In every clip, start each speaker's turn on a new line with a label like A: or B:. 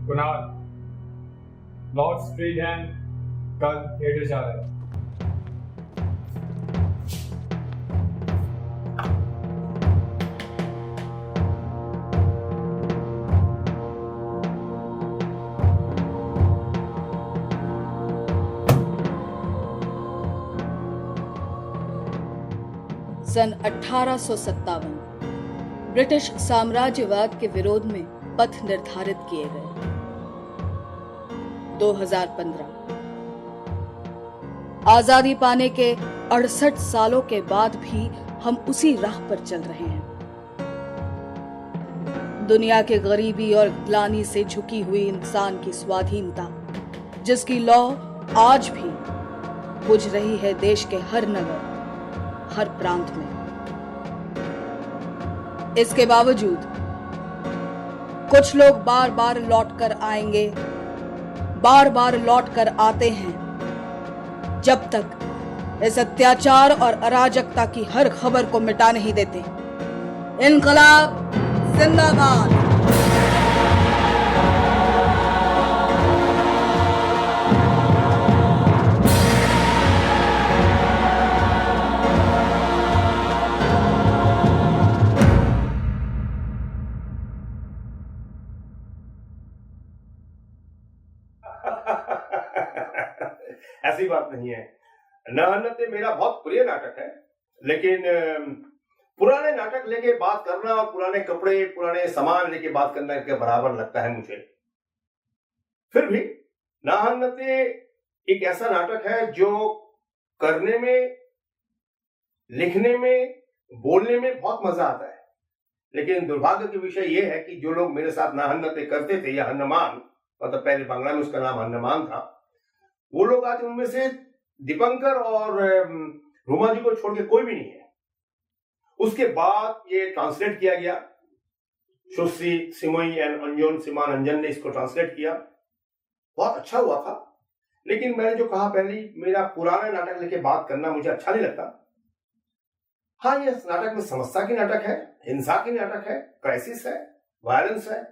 A: Kunal, Lord स्ट्रीटहैम कल theatre जा रहे हैं।
B: सन 1857 ब्रिटिश साम्राज्यवाद के विरोध में पथ निर्धारित किए गए। 2015 आजादी पाने के 68 सालों के बाद भी हम उसी राह पर चल रहे हैं। दुनिया के गरीबी और ग्लानि से झुकी हुई इंसान की स्वाधीनता, जिसकी लौ आज भी बुझ रही है देश के हर नगर, हर प्रांत में। इसके बावजूद कुछ लोग बार बार लौट कर आएंगे, बार बार लौट कर आते हैं, जब तक इस अत्याचार और अराजकता की हर खबर को मिटा नहीं देते। इनकलाब जिंदाबाद।
C: ऐसी बात नहीं है। नाहन्नते मेरा बहुत प्रिय नाटक है, लेकिन पुराने नाटक लेके बात करना और पुराने कपड़े, पुराने सामान लेके बात करना के बराबर लगता है मुझे। फिर भी नाहन्नते एक ऐसा नाटक है जो करने में, लिखने में, बोलने में बहुत मजा आता है। लेकिन दुर्भाग्य की विषय यह है कि जो लोग मेरे साथ नाहन्नते करते थे, या हन्नमान, मतलब पहले बांग्ला में उसका नाम हन्नमान था, वो लोग आज उनमें से दीपंकर और रूमा जी को छोड़ के कोई भी नहीं है। उसके बाद ये ट्रांसलेट किया गया, सुश्री सिमोई एंड अंजन सिमान अंजन ने इसको ट्रांसलेट किया, बहुत अच्छा हुआ था। लेकिन मैंने जो कहा पहले, मेरा पुराना नाटक लेके बात करना मुझे अच्छा नहीं लगता। हाँ, ये नाटक में समस्या की नाटक है, हिंसा की नाटक है, क्राइसिस है, वायलेंस है,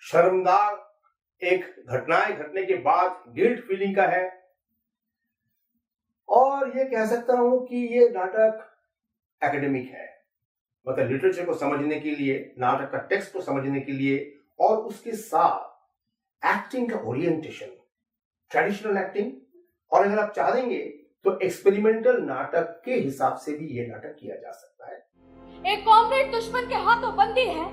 C: शर्मदार एक घटनाएं घटने के बाद गिल्ट फीलिंग का है। और ये कह सकता हूं कि ये नाटक एकेडमिक है, मतलब लिटरेचर को समझने के लिए, नाटक का टेक्स्ट को समझने के लिए, और उसके साथ एक्टिंग का ओरिएंटेशन, ट्रेडिशनल एक्टिंग, और अगर आप चाहेंगे तो एक्सपेरिमेंटल नाटक के हिसाब से भी ये नाटक किया जा सकता है।
D: एक कॉमरेड दुश्मन के हाथों बंदी है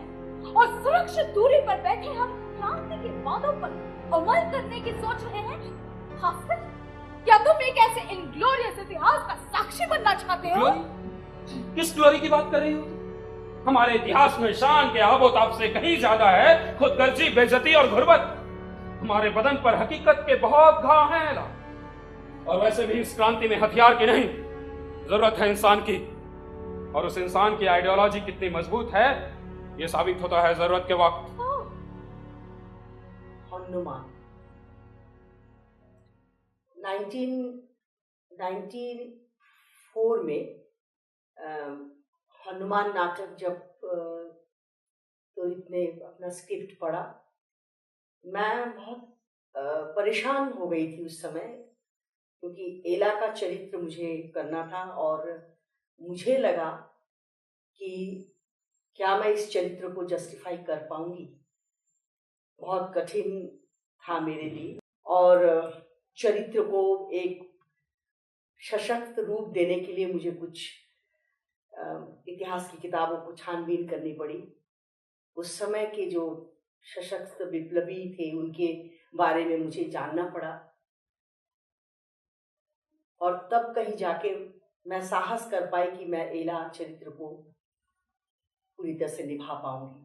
D: और सुरक्षित दूरी पर बैठे हम क्रांति के वादों पर अमल करने की सोच रहे हैं। हाफिज, क्या तुम एक ऐसे इनग्लोरियस इतिहास का साक्षी बनना चाहते हो?
E: किस ग्लोरी की बात कर रही हो? हमारे इतिहास में शान के आबोताब से कहीं ज्यादा है खुदगर्जी, बेइज्जती और गुर्बत। हमारे बदन पर हकीकत के बहुत घाव हैं एला। और वैसे भी इस क्रांति में हथियार की नहीं, जरूरत है इंसान की। और उस इंसान की आइडियोलॉजी कितनी मजबूत है, ये साबित होता है जरूरत के वक्त।
F: हनुमान 1994 में हनुमान नाटक जब तोरित ने अपना स्क्रिप्ट पढ़ा, मैं बहुत परेशान हो गई थी उस समय, क्योंकि एला का चरित्र मुझे करना था और मुझे लगा कि क्या मैं इस चरित्र को जस्टिफाई कर पाऊंगी। बहुत कठिन था मेरे लिए, और चरित्र को एक सशक्त रूप देने के लिए मुझे कुछ इतिहास की किताबों को छानबीन करनी पड़ी। उस समय के जो सशक्त विप्लवी थे उनके बारे में मुझे जानना पड़ा, और तब कहीं जाके मैं साहस कर पाई कि मैं एला चरित्र को पूरी तरह से निभा पाऊंगी।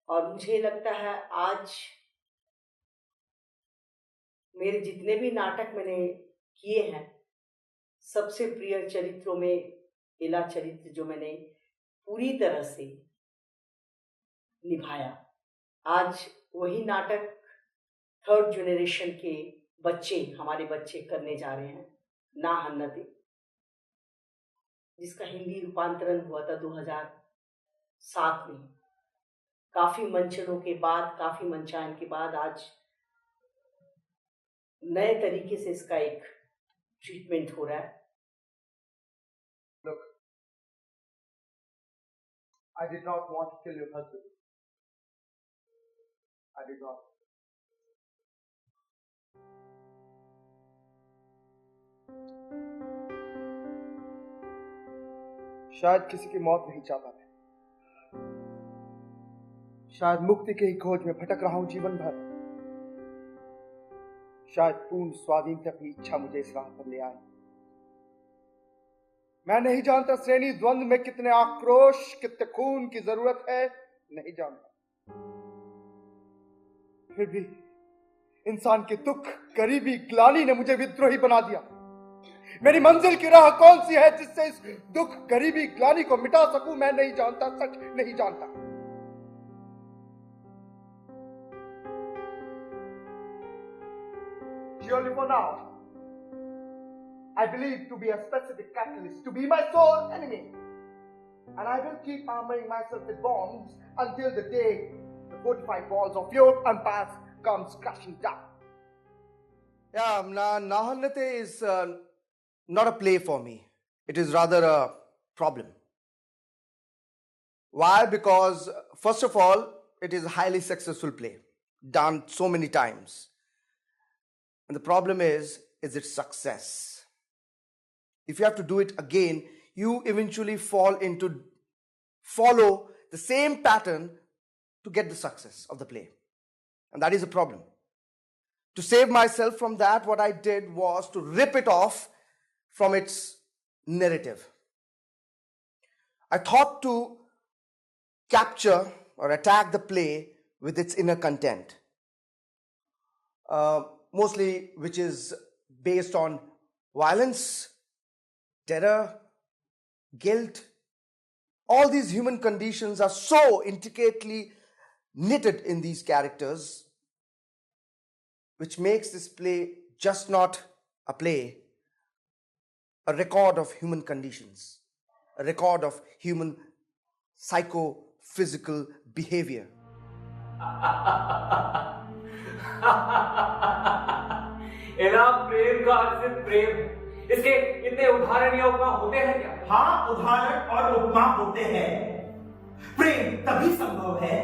F: और मुझे लगता है आज मेरे जितने भी नाटक मैंने किए हैं, सबसे प्रिय चरित्रों में एला चरित्र जो मैंने पूरी तरह से निभाया। आज वही नाटक थर्ड जनरेशन के बच्चे, हमारे बच्चे करने जा रहे हैं, नाहन्नते, जिसका हिंदी रूपांतरण हुआ था 2007 में। काफी मंचनों के बाद, काफी मंचायन के बाद आज नए तरीके से इसका एक ट्रीटमेंट हो रहा है।
G: Look, I did not want to kill your husband. I did not. शायद किसी की मौत नहीं चाहता मैं। शायद मुक्ति की ही खोज में भटक रहा हूं जीवन भर। शायद पूर्ण स्वाधीनता की इच्छा मुझे इस राह पर ले आई। मैं नहीं जानता श्रेणी द्वंद्व में कितने आक्रोश, कितने खून की जरूरत है, नहीं जानता। फिर भी इंसान के दुख, गरीबी, ग्लानि ने मुझे विद्रोही बना दिया। मेरी मंजिल की राह कौन सी है जिससे इस दुख, गरीबी, ग्लानि को मिटा सकूं, मैं नहीं जानता, सच नहीं जानता। Surely for now, I believe to be a specific catalyst, to be my sole enemy. And I will keep armoring myself with bombs until the day the fortified walls of your empire comes crashing down. Yeah, Nahanate is not a play for me. It is rather a problem. Why? Because, first of all, it is a highly successful play, done so many times. And the problem is its success. If you have to do it again, you eventually follow the same pattern to get the success of the play. And that is a problem. To save myself from that, what I did was to rip it off from its narrative. I thought to capture or attack the play with its inner content. Mostly which is based on violence, terror, guilt. All these human conditions are so intricately knitted in these characters, which makes this play just not a play, a record of human conditions, a record of human psychophysical behavior.
H: प्रेम का अर्थ सिर्फ प्रेम, इसके इतने उदाहरण या उपमा होते हैं क्या?
I: हाँ, उदाहरण और उपमा होते हैं। प्रेम तभी संभव है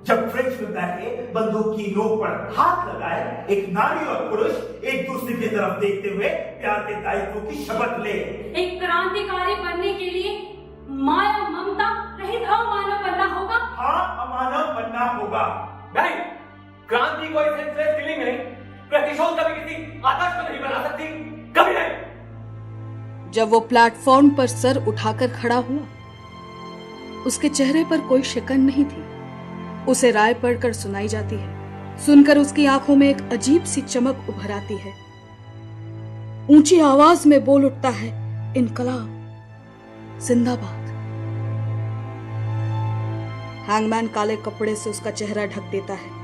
I: जब फ्रेंच में बैठे बंदूक की नोक पर हाथ लगाए एक नारी और पुरुष एक दूसरे की तरफ देखते हुए प्यार के दायित्व की शपथ ले।
D: एक क्रांतिकारी बनने के लिए माया ममता रहित अमानव बनना होगा।
I: हाँ, अमानव बनना होगा।
H: नहीं, क्रांति कोई सेंसलेस किलिंग नहीं, प्रतिशोध कभी किसी आदर्श को नहीं बना सकती, कभी नहीं।
B: जब वो प्लेटफॉर्म पर सर उठाकर खड़ा हुआ, उसके चेहरे पर कोई शिकन नहीं थी। उसे राय पढ़कर सुनाई जाती है, सुनकर उसकी आंखों में एक अजीब सी चमक उभर आती है। ऊंची आवाज में बोल उठता है, इनकलाब जिंदाबाद। हैंगमैन काले कपड़े से उसका चेहरा ढक देता है।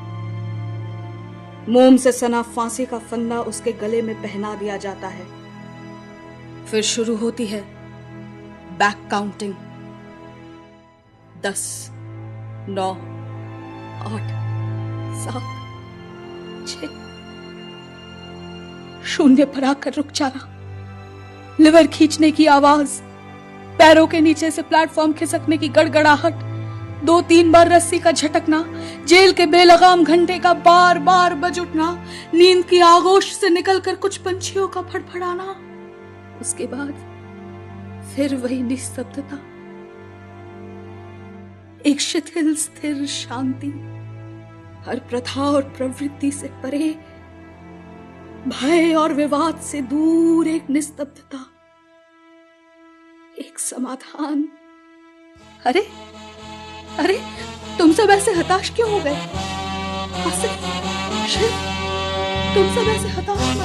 B: मोम से सना फांसी का फंदा उसके गले में पहना दिया जाता है। फिर शुरू होती है बैक काउंटिंग। 10, 9, 8, 7, 6, 0 पर आकर रुक जाना। लिवर खींचने की आवाज, पैरों के नीचे से प्लेटफॉर्म खिसकने की गड़गड़ाहट, 2-3 बार रस्सी का झटकना, जेल के बेलगाम घंटे का बार बार बज उठना, नींद की आगोश से निकलकर कुछ पंछियों का फड़फड़ाना। उसके बाद फिर वही निस्तब्धता, एक शिथिल स्थिर शांति, हर प्रथा और प्रवृत्ति से परे, भय और विवाद से दूर एक निस्तब्धता, एक समाधान। अरे अरे, तुम सब ऐसे हताश क्यों हो गए? आसिफ, शिव, तुम सब ऐसे हताश